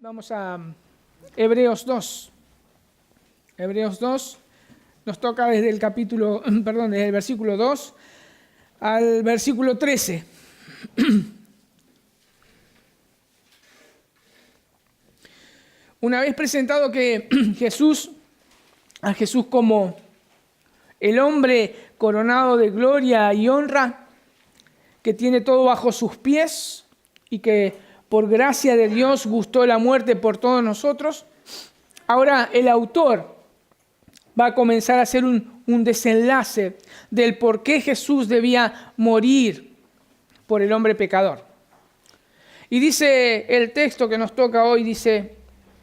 Vamos a Hebreos 2. Hebreos 2 nos toca desde el versículo 2 al versículo 13. Una vez presentado que a Jesús como el hombre coronado de gloria y honra, que tiene todo bajo sus pies y que por gracia de Dios gustó la muerte por todos nosotros, ahora el autor va a comenzar a hacer un desenlace del por qué Jesús debía morir por el hombre pecador. Y dice el texto que nos toca hoy, dice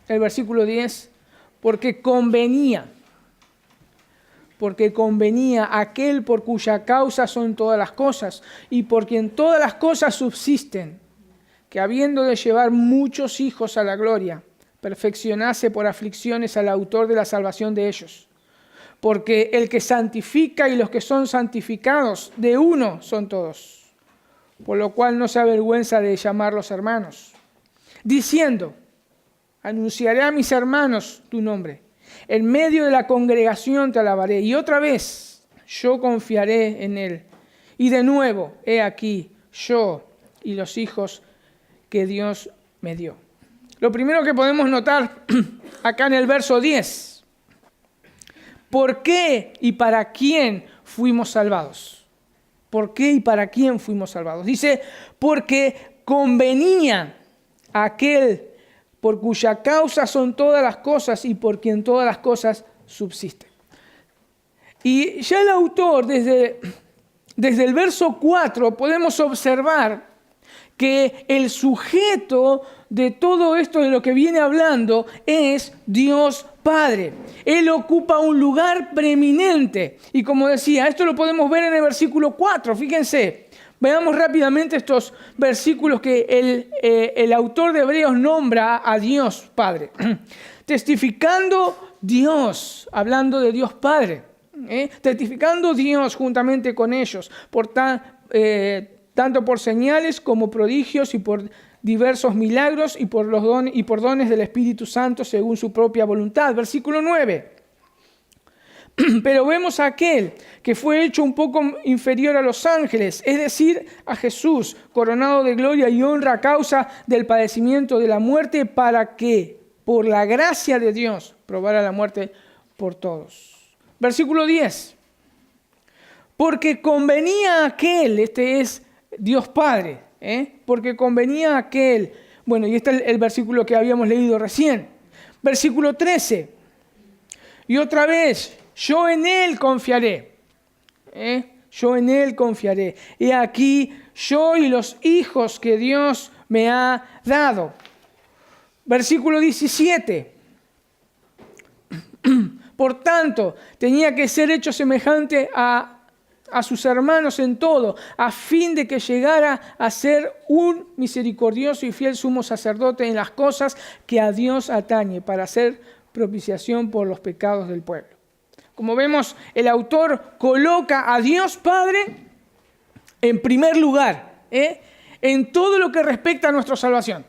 el versículo 10, porque convenía aquel por cuya causa son todas las cosas y por quien todas las cosas subsisten, que habiendo de llevar muchos hijos a la gloria, perfeccionase por aflicciones al autor de la salvación de ellos. Porque el que santifica y los que son santificados, de uno son todos, por lo cual no se avergüenza de llamarlos hermanos, diciendo, anunciaré a mis hermanos tu nombre, en medio de la congregación te alabaré, y otra vez yo confiaré en él. Y de nuevo, he aquí, yo y los hijos que Dios me dio. Lo primero que podemos notar acá en el verso 10, ¿por qué y para quién fuimos salvados? ¿Por qué y para quién fuimos salvados? Dice, porque convenía a aquel por cuya causa son todas las cosas y por quien todas las cosas subsisten. Y ya el autor, desde el verso 4, podemos observar que el sujeto de todo esto de lo que viene hablando es Dios Padre. Él ocupa un lugar preeminente. Y como decía, esto lo podemos ver en el versículo 4. Fíjense, veamos rápidamente estos versículos que el autor de Hebreos nombra a Dios Padre. Testificando Dios, hablando de Dios Padre. Testificando Dios juntamente con ellos, tanto por señales como prodigios y por diversos milagros y por dones del Espíritu Santo según su propia voluntad. Versículo 9. Pero vemos a aquel que fue hecho un poco inferior a los ángeles, es decir, a Jesús, coronado de gloria y honra a causa del padecimiento de la muerte, para que, por la gracia de Dios, probara la muerte por todos. Versículo 10. Porque convenía a aquel, este es Dios Padre, porque convenía a aquel. Bueno, y este es el versículo que habíamos leído recién. Versículo 13. Y otra vez, yo en Él confiaré. Yo en Él confiaré. He aquí, yo y los hijos que Dios me ha dado. Versículo 17. Por tanto, tenía que ser hecho semejante a sus hermanos en todo, a fin de que llegara a ser un misericordioso y fiel sumo sacerdote en las cosas que a Dios atañe, para hacer propiciación por los pecados del pueblo. Como vemos, el autor coloca a Dios Padre en primer lugar, en todo lo que respecta a nuestra salvación.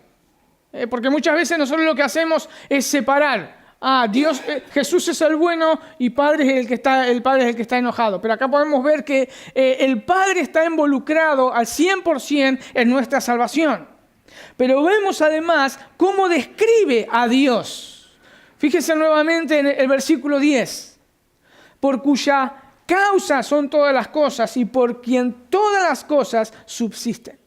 Porque muchas veces nosotros lo que hacemos es separar. Dios, Jesús es el bueno y el Padre es el que está enojado. Pero acá podemos ver que el Padre está involucrado al 100% en nuestra salvación. Pero vemos además cómo describe a Dios. Fíjense nuevamente en el versículo 10. Por cuya causa son todas las cosas y por quien todas las cosas subsisten.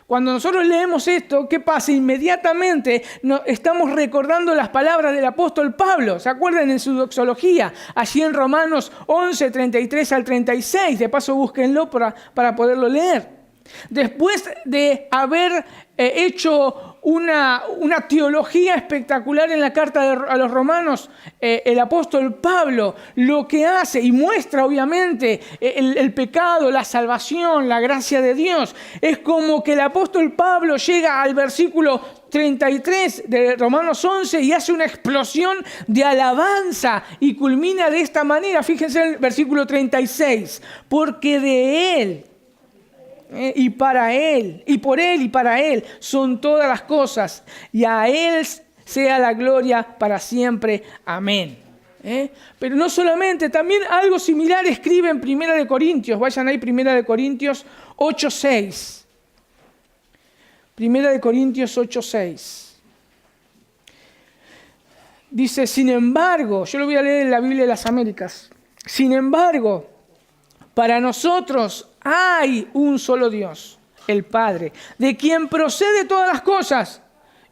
Cuando nosotros leemos esto, ¿qué pasa? Inmediatamente estamos recordando las palabras del apóstol Pablo. ¿Se acuerdan en su doxología? Allí en Romanos 11, 33 al 36. De paso, búsquenlo para poderlo leer. Después de haber hecho una teología espectacular en la carta a los romanos, el apóstol Pablo lo que hace y muestra obviamente el pecado, la salvación, la gracia de Dios, es como que el apóstol Pablo llega al versículo 33 de Romanos 11 y hace una explosión de alabanza y culmina de esta manera. Fíjense el versículo 36, porque de Él y para Él, y por Él y para Él son todas las cosas, y a Él sea la gloria para siempre. Amén. Pero no solamente, también algo similar escribe en 1 Corintios. Vayan ahí, 1 Corintios 8:6. 1 Corintios 8:6. Dice, sin embargo, yo lo voy a leer en la Biblia de las Américas. Sin embargo, para nosotros hay un solo Dios, el Padre, de quien procede todas las cosas,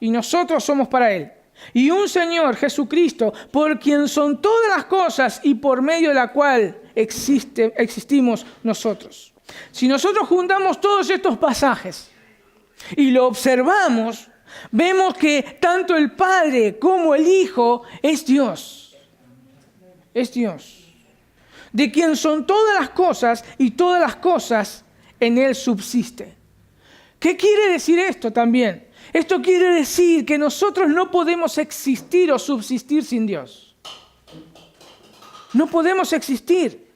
y nosotros somos para Él. Y un Señor, Jesucristo, por quien son todas las cosas y por medio de la cual existimos nosotros. Si nosotros juntamos todos estos pasajes y lo observamos, vemos que tanto el Padre como el Hijo es Dios. Es Dios. De quien son todas las cosas y todas las cosas en Él subsisten. ¿Qué quiere decir esto también? Esto quiere decir que nosotros no podemos existir o subsistir sin Dios. No podemos existir.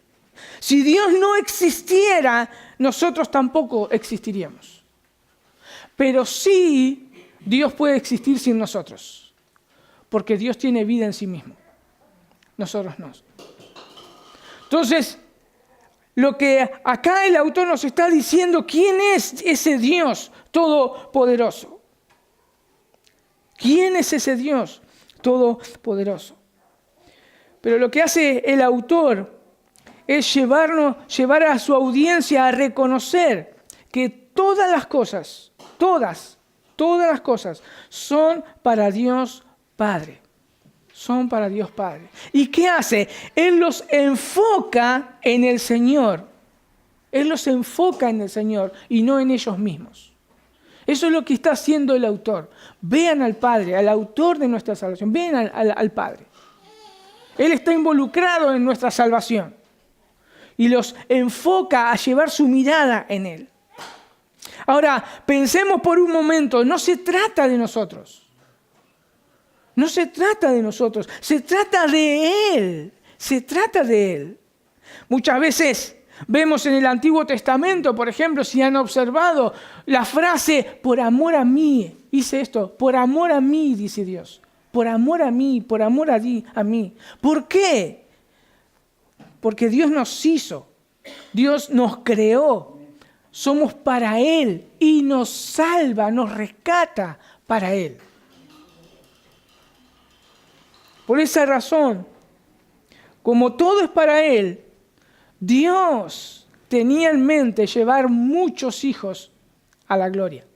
Si Dios no existiera, nosotros tampoco existiríamos. Pero sí, Dios puede existir sin nosotros. Porque Dios tiene vida en sí mismo. Nosotros no. Entonces, lo que acá el autor nos está diciendo, ¿quién es ese Dios todopoderoso? ¿Quién es ese Dios todopoderoso? Pero lo que hace el autor es llevar a su audiencia a reconocer que todas las cosas, todas las cosas son para Dios Padre. Son para Dios Padre. ¿Y qué hace? Él los enfoca en el Señor. Él los enfoca en el Señor y no en ellos mismos. Eso es lo que está haciendo el autor. Vean al Padre, al autor de nuestra salvación. Vean al Padre. Él está involucrado en nuestra salvación. Y los enfoca a llevar su mirada en Él. Ahora, pensemos por un momento, no se trata de nosotros. No se trata de nosotros, se trata de Él. Se trata de Él. Muchas veces vemos en el Antiguo Testamento, por ejemplo, si han observado la frase, por amor a mí, dice esto, por amor a mí, dice Dios. Por amor a mí, por amor a mí. ¿Por qué? Porque Dios nos hizo, Dios nos creó, somos para Él y nos salva, nos rescata para Él. Por esa razón, como todo es para Él, Dios tenía en mente llevar muchos hijos a la gloria.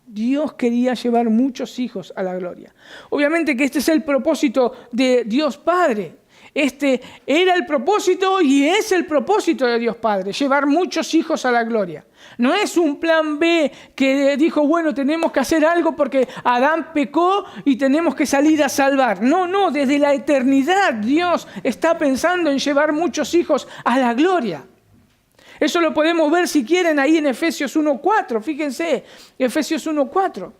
Dios quería llevar muchos hijos a la gloria. Obviamente que este es el propósito de Dios Padre. Este era el propósito y es el propósito de Dios Padre, llevar muchos hijos a la gloria. No es un plan B que dijo, bueno, tenemos que hacer algo porque Adán pecó y tenemos que salir a salvar. No, desde la eternidad Dios está pensando en llevar muchos hijos a la gloria. Eso lo podemos ver si quieren ahí en Efesios 1:4. Fíjense, Efesios 1:4.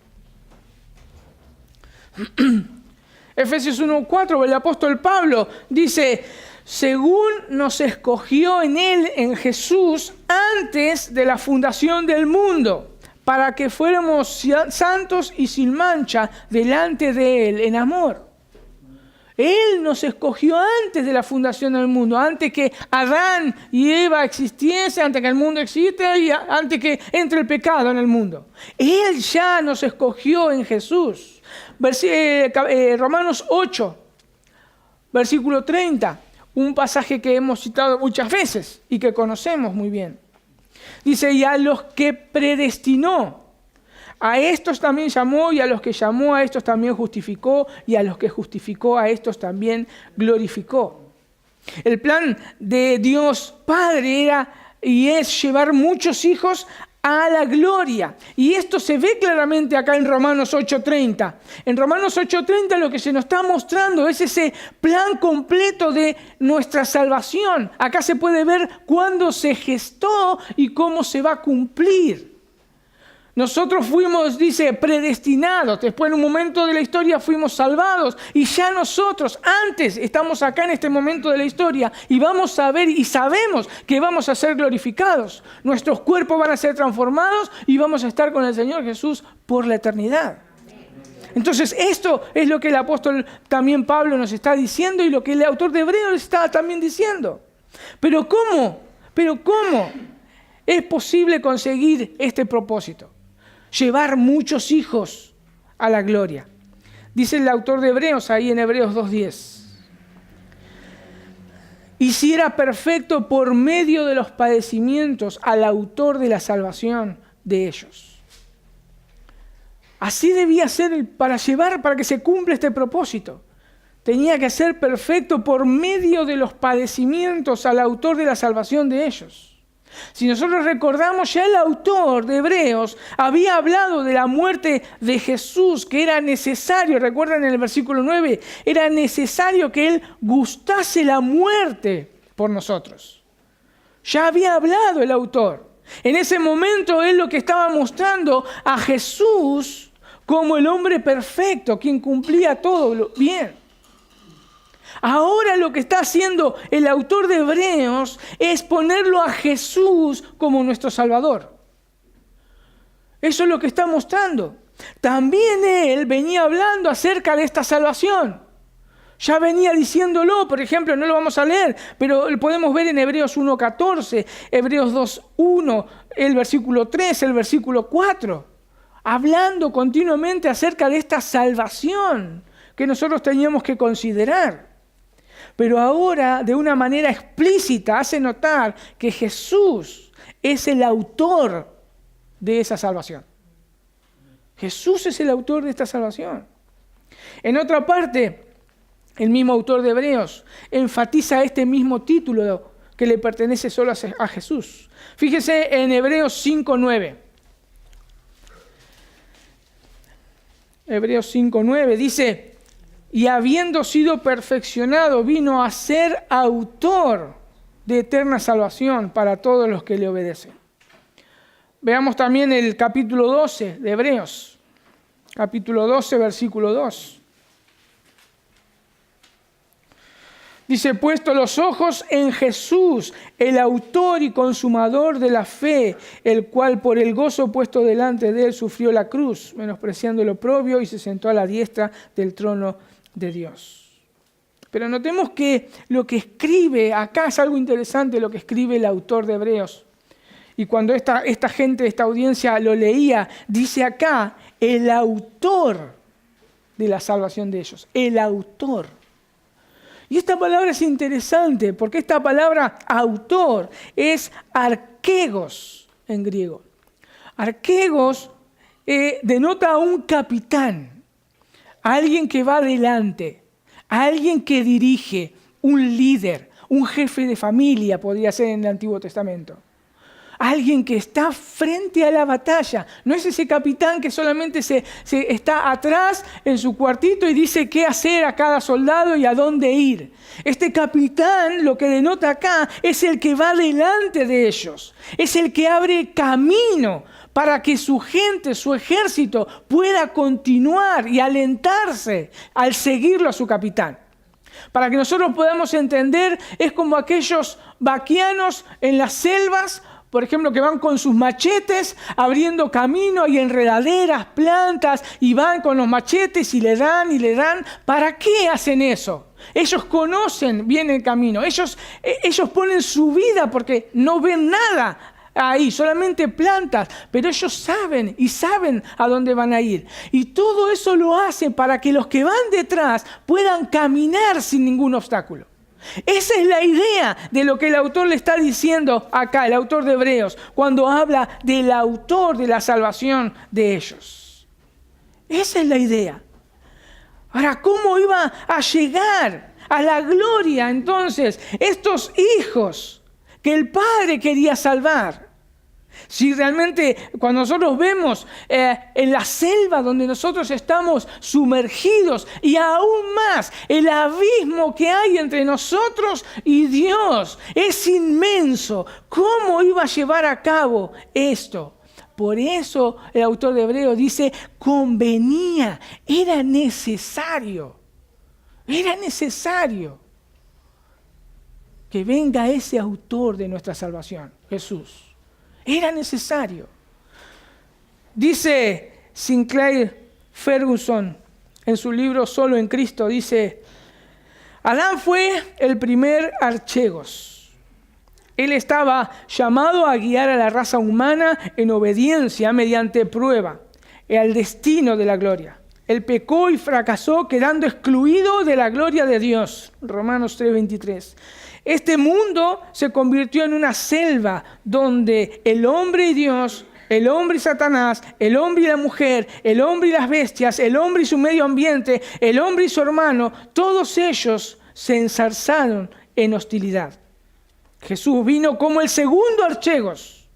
Efesios 1:4, el apóstol Pablo dice, según nos escogió en Él, en Jesús, antes de la fundación del mundo, para que fuéramos santos y sin mancha delante de Él en amor. Él nos escogió antes de la fundación del mundo, antes que Adán y Eva existiesen, antes que el mundo exista y antes que entre el pecado en el mundo. Él ya nos escogió en Jesús. Romanos 8, versículo 30, un pasaje que hemos citado muchas veces y que conocemos muy bien. Dice, y a los que predestinó, a estos también llamó, y a los que llamó a estos también justificó, y a los que justificó a estos también glorificó. El plan de Dios Padre era y es llevar muchos hijos a la gloria. Y esto se ve claramente acá en Romanos 8:30. En Romanos 8:30 lo que se nos está mostrando es ese plan completo de nuestra salvación. Acá se puede ver cuándo se gestó y cómo se va a cumplir. Nosotros fuimos, dice, predestinados. Después en un momento de la historia fuimos salvados. Y ya nosotros, antes, estamos acá en este momento de la historia. Y vamos a ver y sabemos que vamos a ser glorificados. Nuestros cuerpos van a ser transformados y vamos a estar con el Señor Jesús por la eternidad. Entonces esto es lo que el apóstol también Pablo nos está diciendo y lo que el autor de Hebreos está también diciendo. Pero ¿cómo es posible conseguir este propósito? Llevar muchos hijos a la gloria. Dice el autor de Hebreos ahí en Hebreos 2:10. Hiciera perfecto por medio de los padecimientos al autor de la salvación de ellos. Así debía ser para que se cumpla este propósito. Tenía que ser perfecto por medio de los padecimientos al autor de la salvación de ellos. Si nosotros recordamos, ya el autor de Hebreos había hablado de la muerte de Jesús, que era necesario, recuerdan en el versículo 9, era necesario que Él gustase la muerte por nosotros. Ya había hablado el autor. En ese momento Él lo que estaba mostrando a Jesús como el hombre perfecto, quien cumplía todo bien. Ahora lo que está haciendo el autor de Hebreos es ponerlo a Jesús como nuestro Salvador. Eso es lo que está mostrando. También él venía hablando acerca de esta salvación. Ya venía diciéndolo, por ejemplo, no lo vamos a leer, pero lo podemos ver en Hebreos 1:14, Hebreos 2:1, el versículo 3, el versículo 4, hablando continuamente acerca de esta salvación que nosotros teníamos que considerar. Pero ahora, de una manera explícita, hace notar que Jesús es el autor de esa salvación. Jesús es el autor de esta salvación. En otra parte, el mismo autor de Hebreos enfatiza este mismo título que le pertenece solo a Jesús. Fíjese en Hebreos 5:9. Hebreos 5:9 dice: y habiendo sido perfeccionado, vino a ser autor de eterna salvación para todos los que le obedecen. Veamos también el capítulo 12 de Hebreos. Capítulo 12, versículo 2. Dice: puesto los ojos en Jesús, el autor y consumador de la fe, el cual por el gozo puesto delante de él sufrió la cruz, menospreciando el oprobio, y se sentó a la diestra del trono de Dios. Pero notemos que lo que escribe acá es algo interesante, lo que escribe el autor de Hebreos. Y cuando esta gente, esta audiencia lo leía, dice acá, el autor de la salvación de ellos, el autor. Y esta palabra es interesante porque esta palabra autor es arquegos en griego. Arquegos denota a un capitán, a alguien que va adelante, a alguien que dirige, un líder, un jefe de familia podría ser en el Antiguo Testamento. Alguien que está frente a la batalla. No es ese capitán que solamente se está atrás en su cuartito y dice qué hacer a cada soldado y a dónde ir. Este capitán, lo que denota acá, es el que va delante de ellos. Es el que abre camino para que su gente, su ejército, pueda continuar y alentarse al seguirlo a su capitán. Para que nosotros podamos entender, es como aquellos vaquianos en las selvas, por ejemplo, que van con sus machetes abriendo camino y enredaderas, plantas, y van con los machetes y le dan. ¿Para qué hacen eso? Ellos conocen bien el camino. Ellos ponen su vida porque no ven nada ahí, solamente plantas, pero ellos saben a dónde van a ir. Y todo eso lo hacen para que los que van detrás puedan caminar sin ningún obstáculo. Esa es la idea de lo que el autor le está diciendo acá, el autor de Hebreos, cuando habla del autor de la salvación de ellos. Esa es la idea. Ahora, ¿cómo iba a llegar a la gloria entonces estos hijos que el Padre quería salvar? Si realmente cuando nosotros vemos en la selva donde nosotros estamos sumergidos y aún más el abismo que hay entre nosotros y Dios es inmenso, ¿cómo iba a llevar a cabo esto? Por eso el autor de Hebreos dice, convenía, era necesario que venga ese autor de nuestra salvación, Jesús. Era necesario. Dice Sinclair Ferguson, en su libro Solo en Cristo, dice: Adán fue el primer archegos. Él estaba llamado a guiar a la raza humana en obediencia mediante prueba al destino de la gloria. Él pecó y fracasó, quedando excluido de la gloria de Dios. Romanos 3:23. Este mundo se convirtió en una selva donde el hombre y Dios, el hombre y Satanás, el hombre y la mujer, el hombre y las bestias, el hombre y su medio ambiente, el hombre y su hermano, todos ellos se enzarzaron en hostilidad. Jesús vino como el segundo archegos,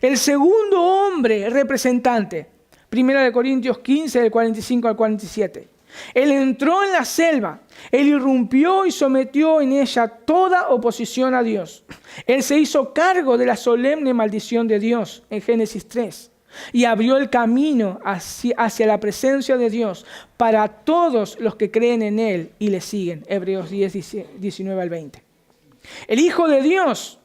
el segundo hombre representante. 1 Corintios 15, del 45 al 47. Él entró en la selva, él irrumpió y sometió en ella toda oposición a Dios. Él se hizo cargo de la solemne maldición de Dios en Génesis 3 y abrió el camino hacia la presencia de Dios para todos los que creen en él y le siguen. Hebreos 10, 19 al 20. El Hijo de Dios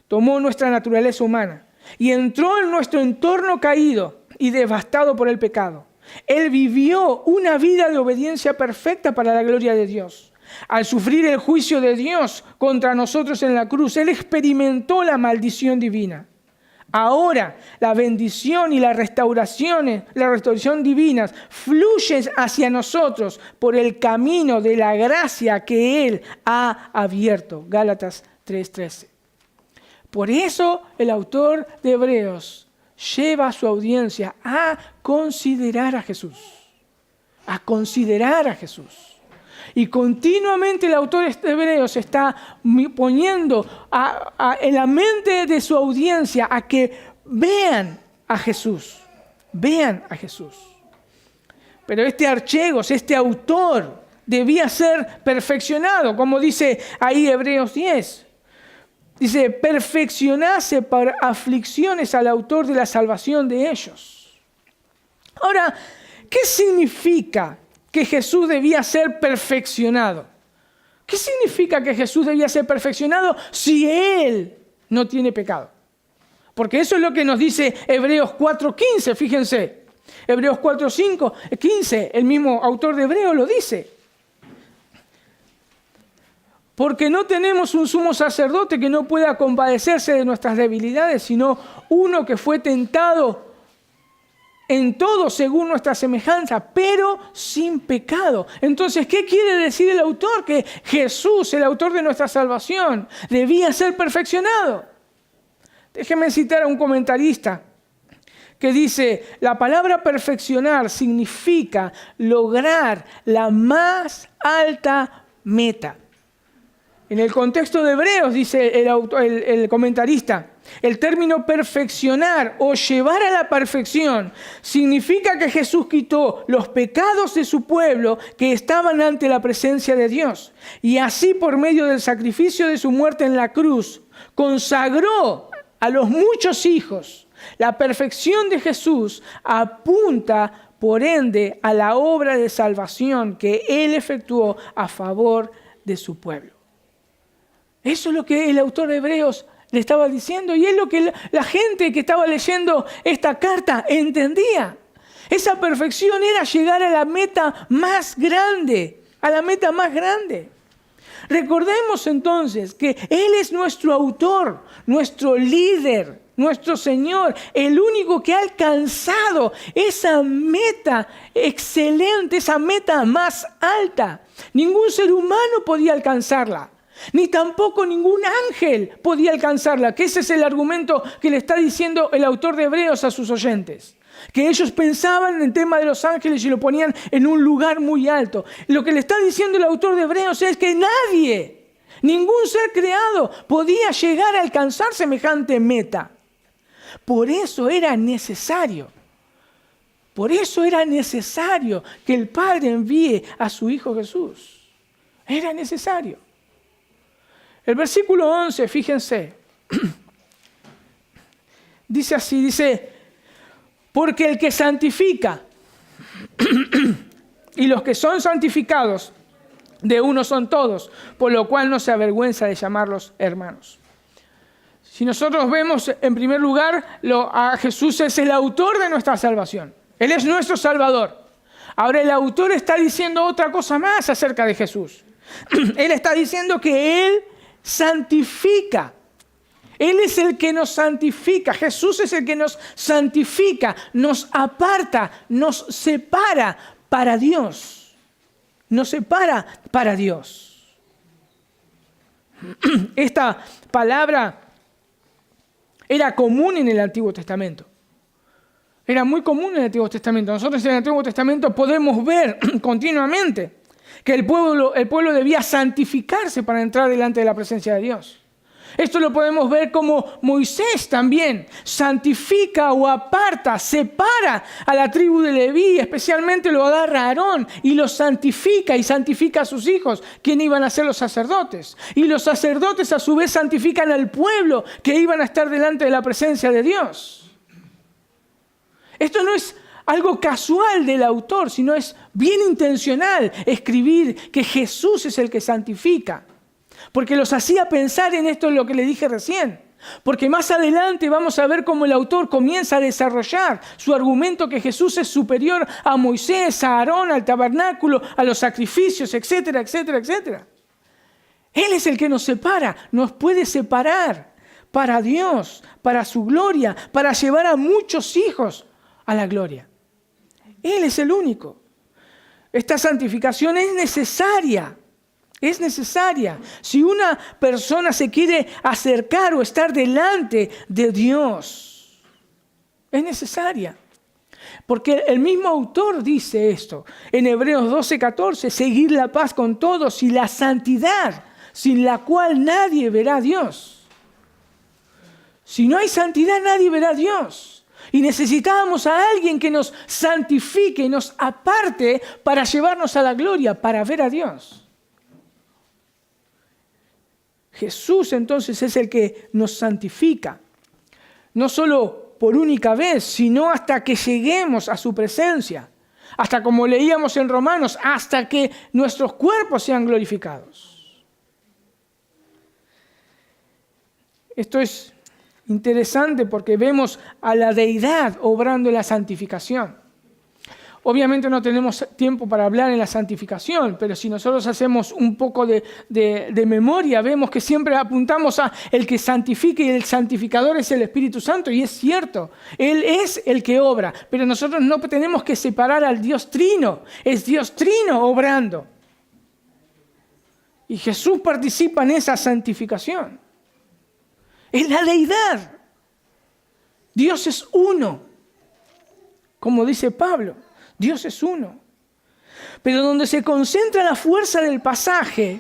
tomó nuestra naturaleza humana y entró en nuestro entorno caído y devastado por el pecado. Él vivió una vida de obediencia perfecta para la gloria de Dios. Al sufrir el juicio de Dios contra nosotros en la cruz, Él experimentó la maldición divina. Ahora la bendición y la restauración divinas fluyen hacia nosotros por el camino de la gracia que Él ha abierto. Gálatas 3:13. Por eso el autor de Hebreos lleva a su audiencia a considerar a Jesús. A considerar a Jesús. Y continuamente el autor de Hebreos está poniendo en la mente de su audiencia a que vean a Jesús. Vean a Jesús. Pero este archegos, este autor, debía ser perfeccionado, como dice ahí Hebreos 10. Dice: perfeccionase para aflicciones al autor de la salvación de ellos. Ahora, ¿qué significa que Jesús debía ser perfeccionado? ¿Qué significa que Jesús debía ser perfeccionado si Él no tiene pecado? Porque eso es lo que nos dice Hebreos 4:15, fíjense. Hebreos 4:15, el mismo autor de Hebreos lo dice. Porque no tenemos un sumo sacerdote que no pueda compadecerse de nuestras debilidades, sino uno que fue tentado en todo según nuestra semejanza, pero sin pecado. Entonces, ¿qué quiere decir el autor? Que Jesús, el autor de nuestra salvación, debía ser perfeccionado. Déjenme citar a un comentarista que dice: la palabra perfeccionar significa lograr la más alta meta. En el contexto de Hebreos, dice el comentarista, el término perfeccionar o llevar a la perfección significa que Jesús quitó los pecados de su pueblo que estaban ante la presencia de Dios. Y así, por medio del sacrificio de su muerte en la cruz, consagró a los muchos hijos. La perfección de Jesús apunta, por ende, a la obra de salvación que Él efectuó a favor de su pueblo. Eso es lo que el autor de Hebreos le estaba diciendo y es lo que la gente que estaba leyendo esta carta entendía. Esa perfección era llegar a la meta más grande, a la meta más grande. Recordemos entonces que Él es nuestro autor, nuestro líder, nuestro Señor, el único que ha alcanzado esa meta excelente, esa meta más alta. Ningún ser humano podía alcanzarla. Ni tampoco ningún ángel podía alcanzarla, que ese es el argumento que le está diciendo el autor de Hebreos a sus oyentes. Que ellos pensaban en el tema de los ángeles y lo ponían en un lugar muy alto. Lo que le está diciendo el autor de Hebreos es que nadie, ningún ser creado podía llegar a alcanzar semejante meta. Por eso era necesario que el Padre envíe a su Hijo Jesús. Era necesario. El versículo 11, fíjense, dice así, porque el que santifica y los que son santificados de uno son todos, por lo cual no se avergüenza de llamarlos hermanos. Si nosotros vemos en primer lugar a Jesús es el autor de nuestra salvación. Él es nuestro Salvador. Ahora el autor está diciendo otra cosa más acerca de Jesús. Él está diciendo que Él santifica. Él es el que nos santifica. Jesús es el que nos santifica, nos aparta, nos separa para Dios. Nos separa para Dios. Esta palabra era común en el Antiguo Testamento. Era muy común en el Antiguo Testamento. Nosotros en el Antiguo Testamento podemos ver continuamente que el pueblo debía santificarse para entrar delante de la presencia de Dios. Esto lo podemos ver como Moisés también santifica o aparta, separa a la tribu de Leví, especialmente lo agarra a Aarón y lo santifica y santifica a sus hijos, quienes iban a ser los sacerdotes. Y los sacerdotes a su vez santifican al pueblo que iban a estar delante de la presencia de Dios. Esto no es algo casual del autor, sino es bien intencional escribir que Jesús es el que santifica. Porque los hacía pensar en esto, lo que le dije recién. Porque más adelante vamos a ver cómo el autor comienza a desarrollar su argumento que Jesús es superior a Moisés, a Aarón, al tabernáculo, a los sacrificios, etcétera, etcétera, etcétera. Él es el que nos separa, nos puede separar para Dios, para su gloria, para llevar a muchos hijos a la gloria. Él es el único. Esta santificación es necesaria. Es necesaria. Si una persona se quiere acercar o estar delante de Dios, es necesaria. Porque el mismo autor dice esto en Hebreos 12:14, seguir la paz con todos y la santidad, sin la cual nadie verá a Dios. Si no hay santidad, nadie verá a Dios. Y necesitábamos a alguien que nos santifique y nos aparte para llevarnos a la gloria, para ver a Dios. Jesús entonces es el que nos santifica, no solo por única vez, sino hasta que lleguemos a su presencia, hasta como leíamos en Romanos, hasta que nuestros cuerpos sean glorificados. Esto es interesante porque vemos a la deidad obrando en la santificación. Obviamente no tenemos tiempo para hablar en la santificación, pero si nosotros hacemos un poco de memoria, vemos que siempre apuntamos a el que santifica y el santificador es el Espíritu Santo, y es cierto, Él es el que obra, pero nosotros no tenemos que separar al Dios Trino, es Dios Trino obrando. Y Jesús participa en esa santificación. Es la deidad. Dios es uno, como dice Pablo. Dios es uno. Pero donde se concentra la fuerza del pasaje,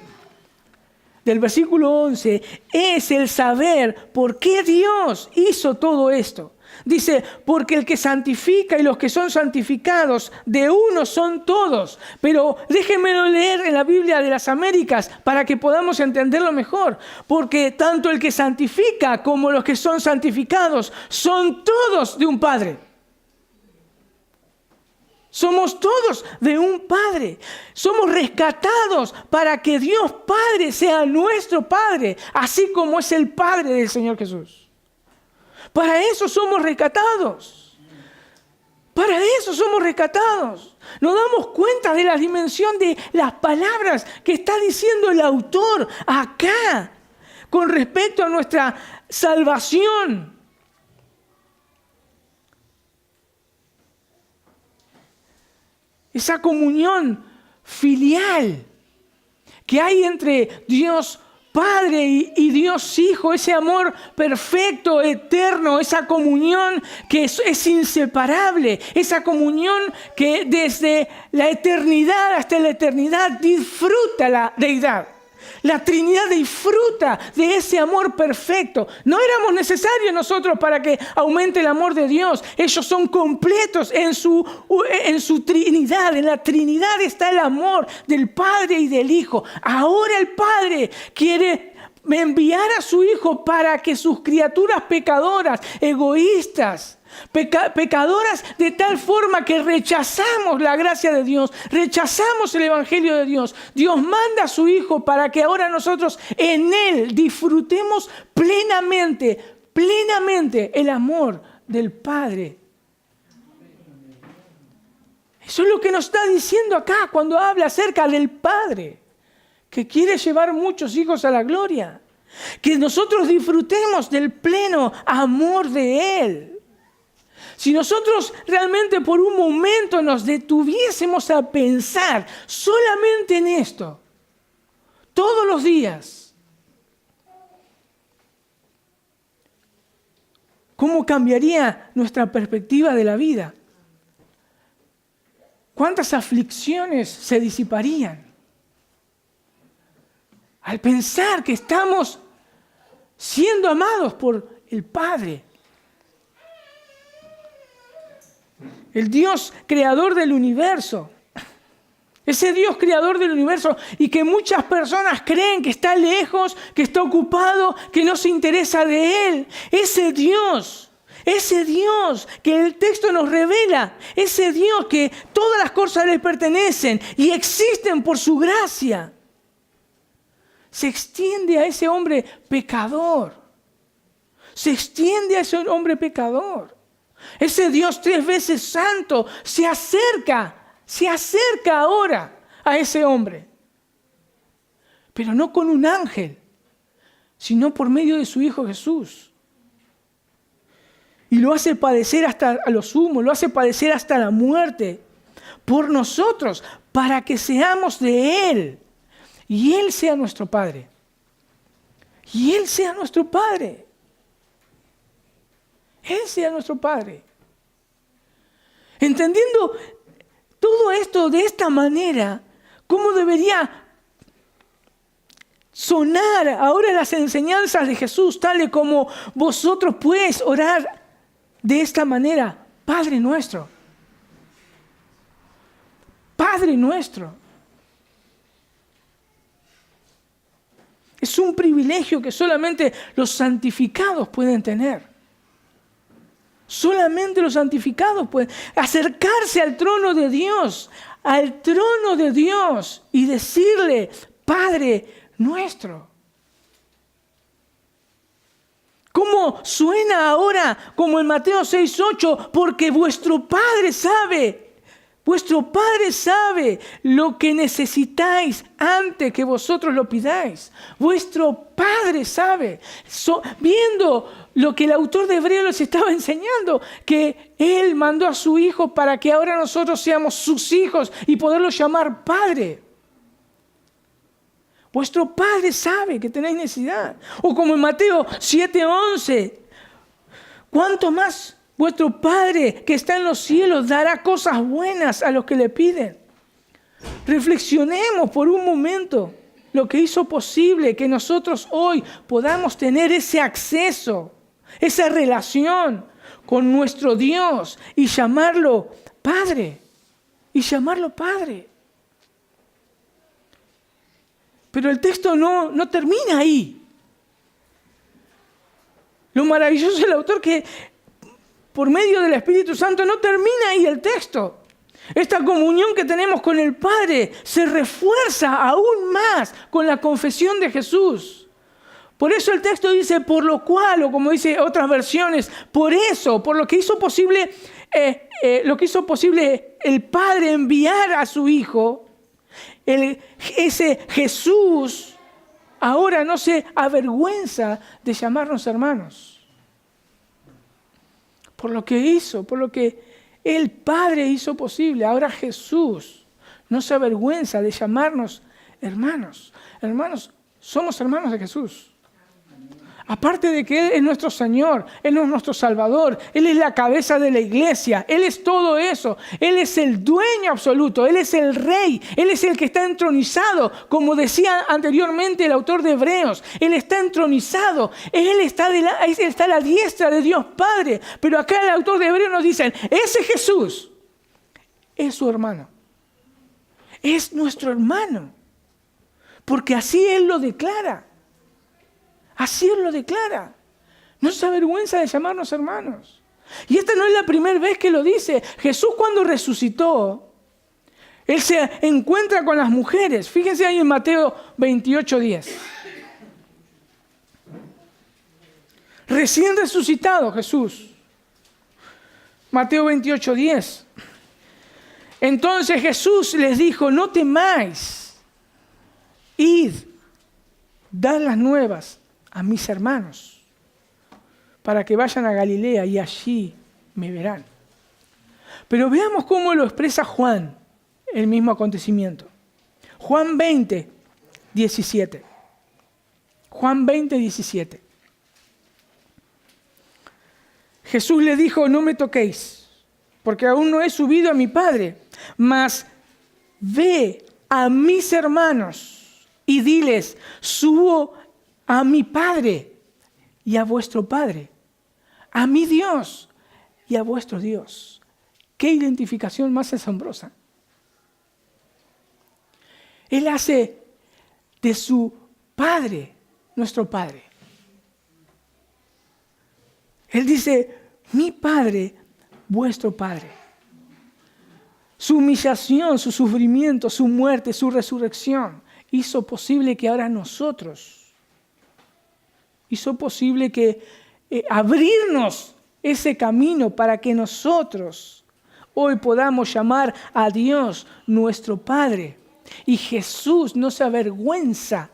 del versículo 11, es el saber por qué Dios hizo todo esto. Dice, porque el que santifica y los que son santificados, de uno son todos. Pero déjenmelo leer en la Biblia de las Américas para que podamos entenderlo mejor. Porque tanto el que santifica como los que son santificados son todos de un Padre. Somos todos de un Padre. Somos rescatados para que Dios Padre sea nuestro Padre, así como es el Padre del Señor Jesús. Para eso somos rescatados. Para eso somos rescatados. Nos damos cuenta de la dimensión de las palabras que está diciendo el autor acá con respecto a nuestra salvación. Esa comunión filial que hay entre Dios Padre y Dios Hijo, ese amor perfecto, eterno, esa comunión que es inseparable, esa comunión que desde la eternidad hasta la eternidad disfruta la deidad. La Trinidad disfruta de ese amor perfecto. No éramos necesarios nosotros para que aumente el amor de Dios. Ellos son completos en su Trinidad. En la Trinidad está el amor del Padre y del Hijo. Ahora el Padre quiere enviar a su Hijo para que sus criaturas pecadoras, egoístas, pecadoras de tal forma que rechazamos la gracia de Dios, rechazamos el Evangelio de Dios. Dios manda a su Hijo para que ahora nosotros en Él disfrutemos plenamente el amor del Padre. Eso es lo que nos está diciendo acá cuando habla acerca del Padre, que quiere llevar muchos hijos a la gloria. Que nosotros disfrutemos del pleno amor de Él. Si nosotros realmente por un momento nos detuviésemos a pensar solamente en esto, todos los días, ¿cómo cambiaría nuestra perspectiva de la vida? ¿Cuántas aflicciones se disiparían? Al pensar que estamos siendo amados por el Padre. El Dios creador del universo. Ese Dios creador del universo y que muchas personas creen que está lejos, que está ocupado, que no se interesa de Él. Ese Dios que el texto nos revela, ese Dios que todas las cosas le pertenecen y existen por su gracia, se extiende a ese hombre pecador. Se extiende a ese hombre pecador. Ese Dios 3 veces santo se acerca ahora a ese hombre. Pero no con un ángel, sino por medio de su Hijo Jesús. Y lo hace padecer hasta a lo sumo, lo hace padecer hasta la muerte por nosotros, para que seamos de Él. Y Él sea nuestro Padre. Y Él sea nuestro Padre. Él sea nuestro Padre. Entendiendo todo esto de esta manera, ¿cómo debería sonar ahora las enseñanzas de Jesús, tales como vosotros pues orar de esta manera? Padre nuestro. Padre nuestro. Es un privilegio que solamente los santificados pueden tener. Solamente los santificados pueden acercarse al trono de Dios y decirle, Padre nuestro. ¿Cómo suena ahora como en Mateo 6:8? Porque vuestro Padre sabe lo que necesitáis antes que vosotros lo pidáis. Vuestro Padre sabe. Viendo lo que el autor de Hebreos les estaba enseñando, que Él mandó a su Hijo para que ahora nosotros seamos sus hijos y poderlo llamar Padre. Vuestro Padre sabe que tenéis necesidad. O como en Mateo 7:11, ¿cuánto más vuestro Padre que está en los cielos dará cosas buenas a los que le piden? Reflexionemos por un momento lo que hizo posible que nosotros hoy podamos tener ese acceso, esa relación con nuestro Dios y llamarlo Padre. Pero el texto no termina ahí. Lo maravilloso del autor que por medio del Espíritu Santo no termina ahí el texto. Esta comunión que tenemos con el Padre se refuerza aún más con la confesión de Jesús. Por eso el texto dice, por lo cual, o como dice otras versiones, por eso, por lo que hizo posible, el Padre enviar a su Hijo, ese Jesús ahora no se avergüenza de llamarnos hermanos. Por lo que hizo, por lo que el Padre hizo posible. Ahora Jesús no se avergüenza de llamarnos hermanos. Hermanos, somos hermanos de Jesús. Aparte de que Él es nuestro Señor, Él es nuestro Salvador, Él es la cabeza de la iglesia, Él es todo eso. Él es el dueño absoluto, Él es el Rey, Él es el que está entronizado. Como decía anteriormente el autor de Hebreos, Él está entronizado, Él está a la diestra de Dios Padre. Pero acá el autor de Hebreos nos dice, ese Jesús es su hermano, es nuestro hermano, porque así Él lo declara. Así Él lo declara. No se avergüenza de llamarnos hermanos. Y esta no es la primera vez que lo dice. Jesús cuando resucitó, Él se encuentra con las mujeres. Fíjense ahí en Mateo 28:10. Recién resucitado Jesús. Mateo 28:10. Entonces Jesús les dijo, no temáis, id, dad las nuevas a mis hermanos, para que vayan a Galilea y allí me verán. Pero veamos cómo lo expresa Juan, el mismo acontecimiento. Juan 20, 17. Juan 20, 17. Jesús le dijo, no me toquéis, porque aún no he subido a mi Padre, mas ve a mis hermanos y diles, subo a mi Padre y a vuestro Padre, a mi Dios y a vuestro Dios. ¡Qué identificación más asombrosa! Él hace de su Padre nuestro Padre. Él dice, mi Padre, vuestro Padre. Su humillación, su sufrimiento, su muerte, su resurrección hizo posible que ahora nosotros, hizo posible que abrirnos ese camino para que nosotros hoy podamos llamar a Dios nuestro Padre. Y Jesús no se avergüenza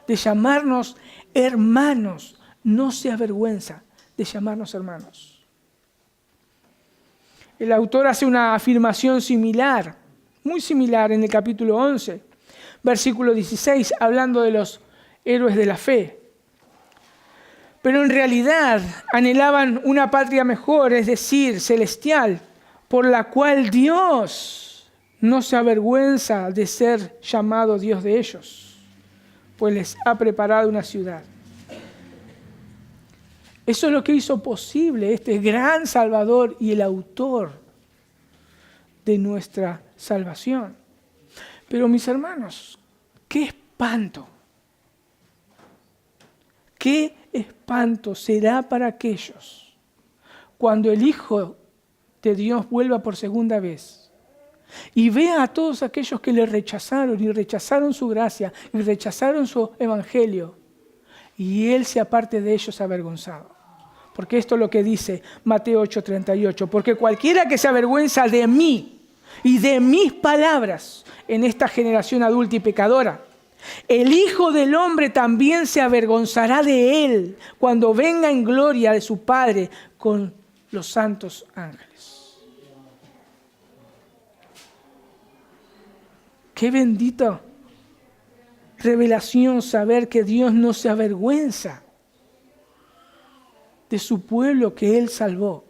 de llamarnos hermanos, no se avergüenza de llamarnos hermanos. El autor hace una afirmación similar, muy similar en el capítulo 11, versículo 16, hablando de los héroes de la fe. Pero en realidad anhelaban una patria mejor, es decir, celestial, por la cual Dios no se avergüenza de ser llamado Dios de ellos, pues les ha preparado una ciudad. Eso es lo que hizo posible este gran Salvador y el autor de nuestra salvación. Pero mis hermanos, qué espanto. Qué espanto será para aquellos cuando el Hijo de Dios vuelva por segunda vez y vea a todos aquellos que le rechazaron y rechazaron su gracia y rechazaron su evangelio y Él se aparte de ellos avergonzado. Porque esto es lo que dice Mateo 8:38. Porque cualquiera que se avergüenza de mí y de mis palabras en esta generación adulta y pecadora, el Hijo del Hombre también se avergonzará de él cuando venga en gloria de su Padre con los santos ángeles. Qué bendita revelación saber que Dios no se avergüenza de su pueblo que Él salvó.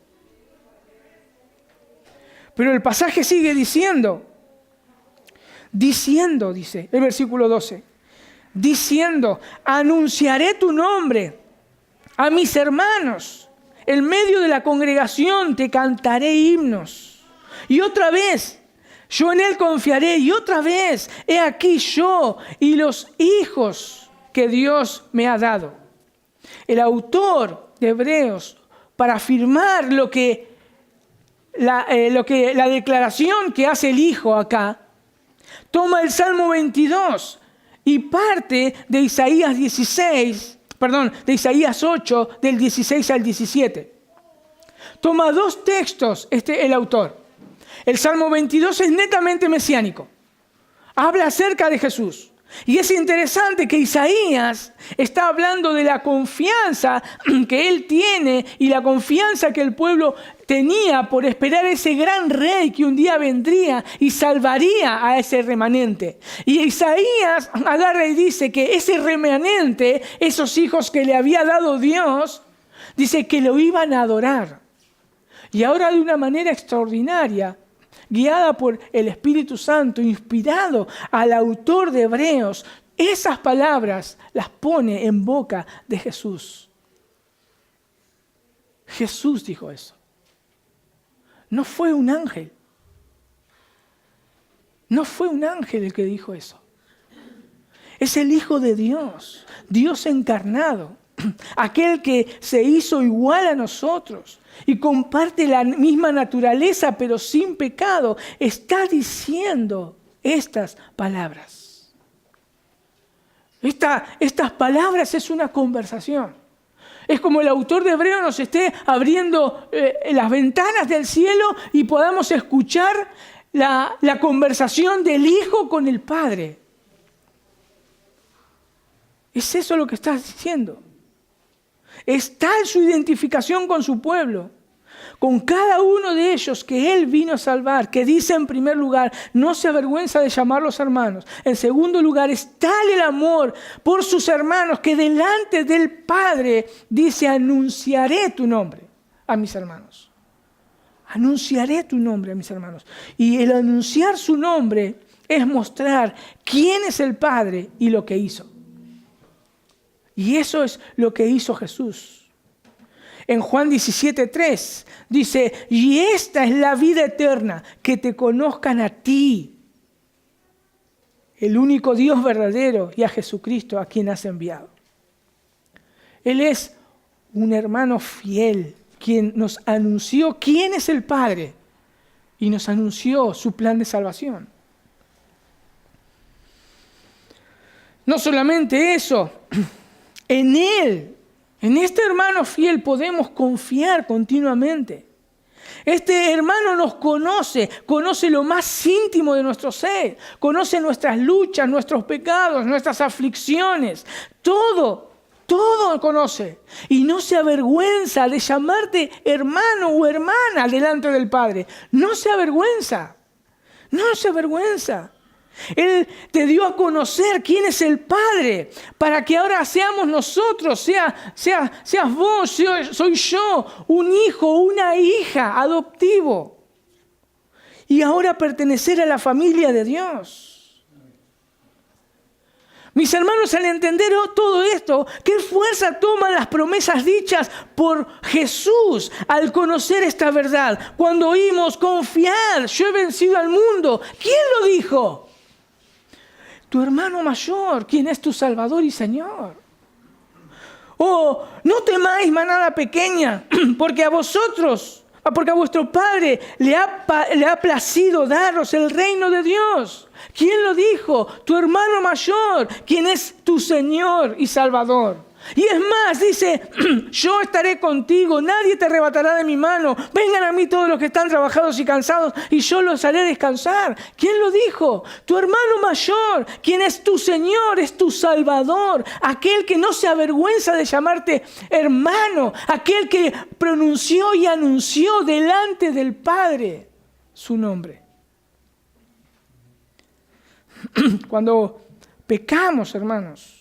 Pero el pasaje sigue diciendo, dice el versículo 12, diciendo, anunciaré tu nombre a mis hermanos, en medio de la congregación te cantaré himnos. Y otra vez, yo en Él confiaré, y otra vez, he aquí yo y los hijos que Dios me ha dado. El autor de Hebreos, para afirmar la declaración que hace el Hijo acá, toma el Salmo 22 y parte de Isaías 8, del 16 al 17. Toma dos textos el autor. El Salmo 22 es netamente mesiánico. Habla acerca de Jesús. Y es interesante que Isaías está hablando de la confianza que él tiene y la confianza que el pueblo tenía por esperar ese gran rey que un día vendría y salvaría a ese remanente. Y Isaías agarra y dice que ese remanente, esos hijos que le había dado Dios, dice que lo iban a adorar. Y ahora de una manera extraordinaria, guiada por el Espíritu Santo, inspirado al autor de Hebreos, esas palabras las pone en boca de Jesús. Jesús dijo eso. No fue un ángel. No fue un ángel el que dijo eso. Es el Hijo de Dios, Dios encarnado, aquel que se hizo igual a nosotros y comparte la misma naturaleza, pero sin pecado, está diciendo estas palabras. Estas palabras es una conversación. Es como el autor de Hebreos nos esté abriendo las ventanas del cielo y podamos escuchar la conversación del Hijo con el Padre. ¿Es eso lo que está diciendo? Es tal su identificación con su pueblo, con cada uno de ellos que Él vino a salvar, que dice en primer lugar, no se avergüenza de llamarlos hermanos. En segundo lugar, es tal el amor por sus hermanos que delante del Padre dice, anunciaré tu nombre a mis hermanos. Anunciaré tu nombre a mis hermanos. Y el anunciar su nombre es mostrar quién es el Padre y lo que hizo. Y eso es lo que hizo Jesús. En Juan 17:3 dice, y esta es la vida eterna, que te conozcan a ti, el único Dios verdadero, y a Jesucristo a quien has enviado. Él es un hermano fiel, quien nos anunció quién es el Padre y nos anunció su plan de salvación. No solamente eso, en Él, en este hermano fiel podemos confiar continuamente. Este hermano nos conoce lo más íntimo de nuestro ser, conoce nuestras luchas, nuestros pecados, nuestras aflicciones, todo conoce. Y no se avergüenza de llamarte hermano o hermana delante del Padre. No se avergüenza. Él te dio a conocer quién es el Padre, para que ahora seamos nosotros, seas vos, soy yo, un hijo, una hija adoptivo. Y ahora pertenecer a la familia de Dios. Mis hermanos, al entender todo esto, ¿qué fuerza toman las promesas dichas por Jesús al conocer esta verdad? Cuando oímos, confiad, yo he vencido al mundo. ¿Quién lo dijo? Tu hermano mayor, quien es tu Salvador y Señor. Oh, no temáis, manada pequeña, porque a vuestro Padre le ha placido daros el reino de Dios. ¿Quién lo dijo? Tu hermano mayor, quien es tu Señor y Salvador. Y es más, dice, yo estaré contigo, nadie te arrebatará de mi mano. Vengan a mí todos los que están trabajados y cansados, y yo los haré descansar. ¿Quién lo dijo? Tu hermano mayor, quien es tu Señor, es tu Salvador. Aquel que no se avergüenza de llamarte hermano. Aquel que pronunció y anunció delante del Padre su nombre. Cuando pecamos, hermanos,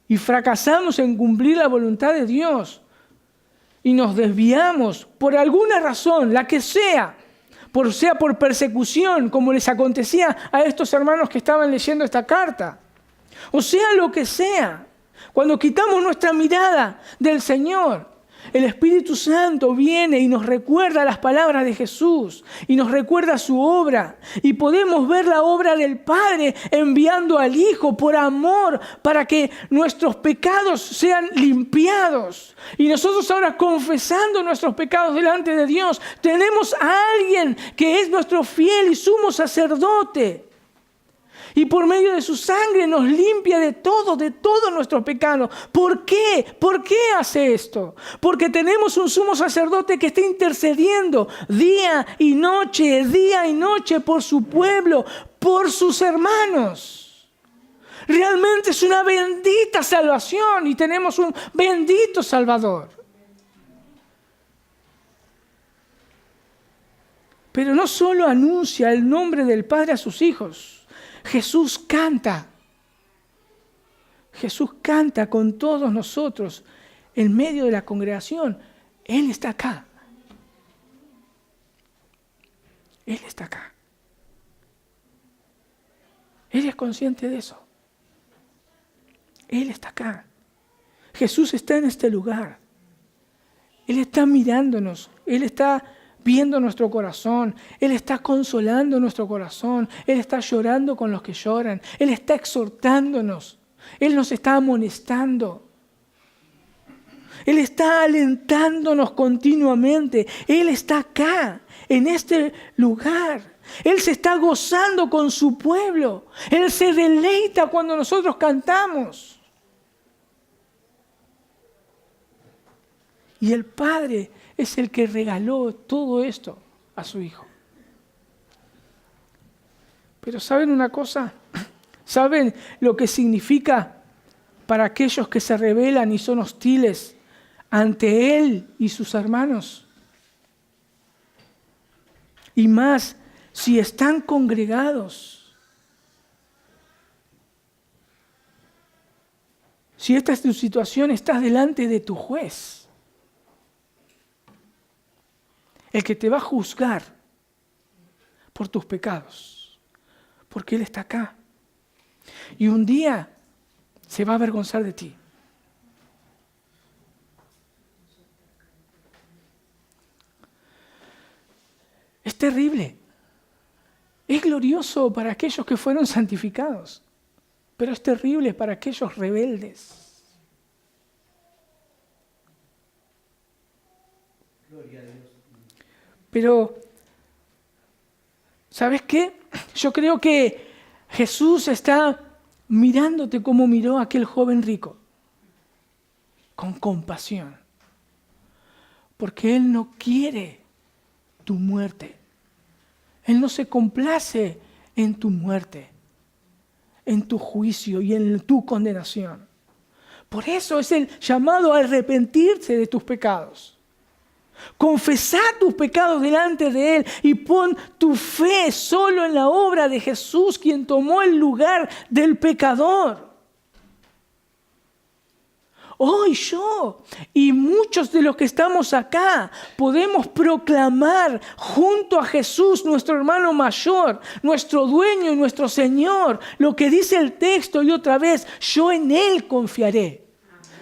y fracasamos en cumplir la voluntad de Dios y nos desviamos por alguna razón, la que sea por persecución, como les acontecía a estos hermanos que estaban leyendo esta carta, o sea lo que sea, cuando quitamos nuestra mirada del Señor, el Espíritu Santo viene y nos recuerda las palabras de Jesús y nos recuerda su obra. Y podemos ver la obra del Padre enviando al Hijo por amor para que nuestros pecados sean limpiados. Y nosotros ahora, confesando nuestros pecados delante de Dios, tenemos a alguien que es nuestro fiel y sumo sacerdote. Y por medio de su sangre nos limpia de todo nuestro pecado. ¿Por qué? ¿Por qué hace esto? Porque tenemos un sumo sacerdote que está intercediendo día y noche por su pueblo, por sus hermanos. Realmente es una bendita salvación y tenemos un bendito Salvador. Pero no solo anuncia el nombre del Padre a sus hijos. Jesús canta con todos nosotros en medio de la congregación. Él está acá. Él está acá. Él es consciente de eso. Él está acá. Jesús está en este lugar. Él está mirándonos. Él está viendo nuestro corazón. Él está consolando nuestro corazón. Él está llorando con los que lloran. Él está exhortándonos. Él nos está amonestando. Él está alentándonos continuamente. Él está acá, en este lugar. Él se está gozando con su pueblo. Él se deleita cuando nosotros cantamos. Y el Padre es el que regaló todo esto a su Hijo. Pero ¿saben una cosa? ¿Saben lo que significa para aquellos que se rebelan y son hostiles ante Él y sus hermanos? Y más, si están congregados. Si esta es tu situación, estás delante de tu juez. El que te va a juzgar por tus pecados. Porque Él está acá. Y un día se va a avergonzar de ti. Es terrible. Es glorioso para aquellos que fueron santificados, pero es terrible para aquellos rebeldes. Pero, ¿sabes qué? Yo creo que Jesús está mirándote como miró a aquel joven rico, con compasión, porque Él no quiere tu muerte. Él no se complace en tu muerte, en tu juicio y en tu condenación. Por eso es el llamado a arrepentirse de tus pecados. Confesá tus pecados delante de Él y pon tu fe solo en la obra de Jesús, quien tomó el lugar del pecador. Hoy yo y muchos de los que estamos acá podemos proclamar junto a Jesús, nuestro hermano mayor, nuestro dueño y nuestro Señor, lo que dice el texto y otra vez, yo en Él confiaré.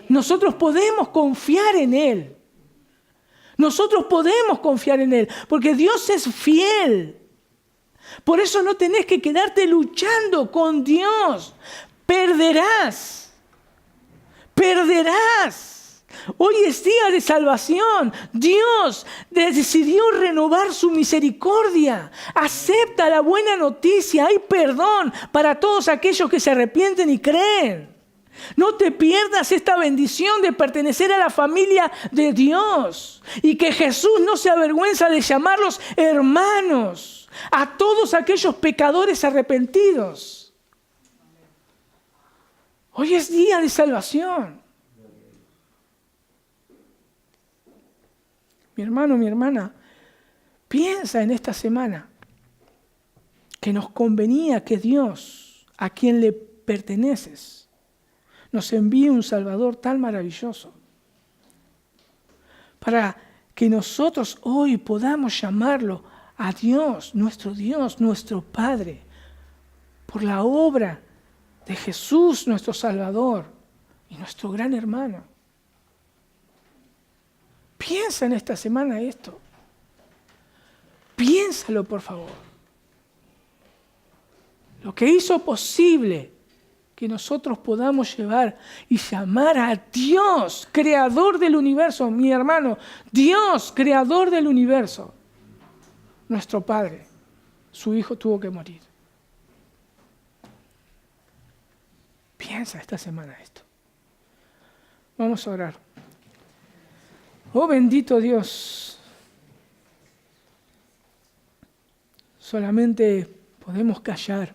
Nosotros podemos confiar en Él. Nosotros podemos confiar en Él, porque Dios es fiel. Por eso no tenés que quedarte luchando con Dios. Perderás. Hoy es día de salvación. Dios decidió renovar su misericordia. Acepta la buena noticia. Hay perdón para todos aquellos que se arrepienten y creen. No te pierdas esta bendición de pertenecer a la familia de Dios. Y que Jesús no se avergüenza de llamarlos hermanos a todos aquellos pecadores arrepentidos. Hoy es día de salvación. Mi hermano, mi hermana, piensa en esta semana que nos convenía que Dios, a quien le perteneces, nos envíe un Salvador tan maravilloso para que nosotros hoy podamos llamarlo a Dios, nuestro Padre, por la obra de Jesús, nuestro Salvador y nuestro gran hermano. Piensa en esta semana esto. Piénsalo, por favor. Lo que hizo posible que nosotros podamos llevar y llamar a Dios, creador del universo, mi hermano, Dios, creador del universo, nuestro Padre, su Hijo tuvo que morir. Piensa esta semana esto. Vamos a orar. Oh bendito Dios, solamente podemos callar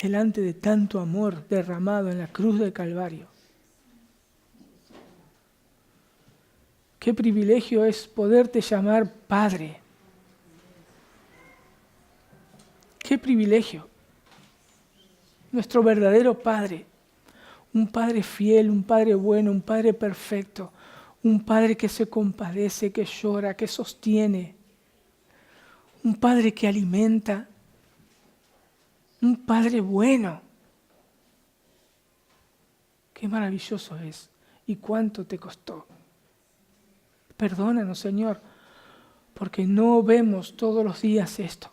delante de tanto amor derramado en la cruz del Calvario. Qué privilegio es poderte llamar Padre. Qué privilegio. Nuestro verdadero Padre. Un Padre fiel, un Padre bueno, un Padre perfecto. Un Padre que se compadece, que llora, que sostiene. Un Padre que alimenta. Un Padre bueno. Qué maravilloso es y cuánto te costó. Perdónanos, Señor, porque no vemos todos los días esto.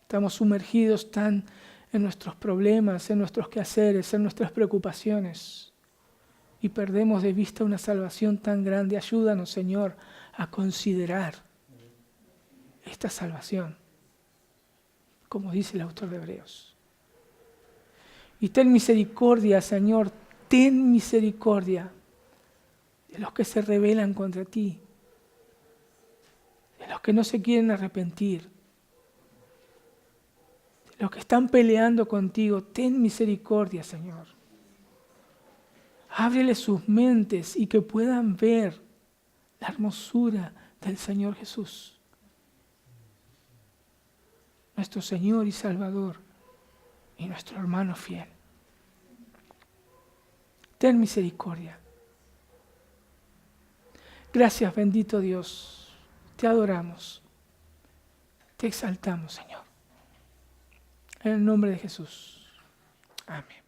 Estamos sumergidos tan en nuestros problemas, en nuestros quehaceres, en nuestras preocupaciones y perdemos de vista una salvación tan grande. Ayúdanos, Señor, a considerar esta salvación, como dice el autor de Hebreos. Y ten misericordia, Señor, ten misericordia de los que se rebelan contra ti, de los que no se quieren arrepentir, los que están peleando contigo, ten misericordia, Señor. Ábrele sus mentes y que puedan ver la hermosura del Señor Jesús, nuestro Señor y Salvador y nuestro hermano fiel. Ten misericordia. Gracias, bendito Dios. Te adoramos. Te exaltamos, Señor. En el nombre de Jesús. Amén.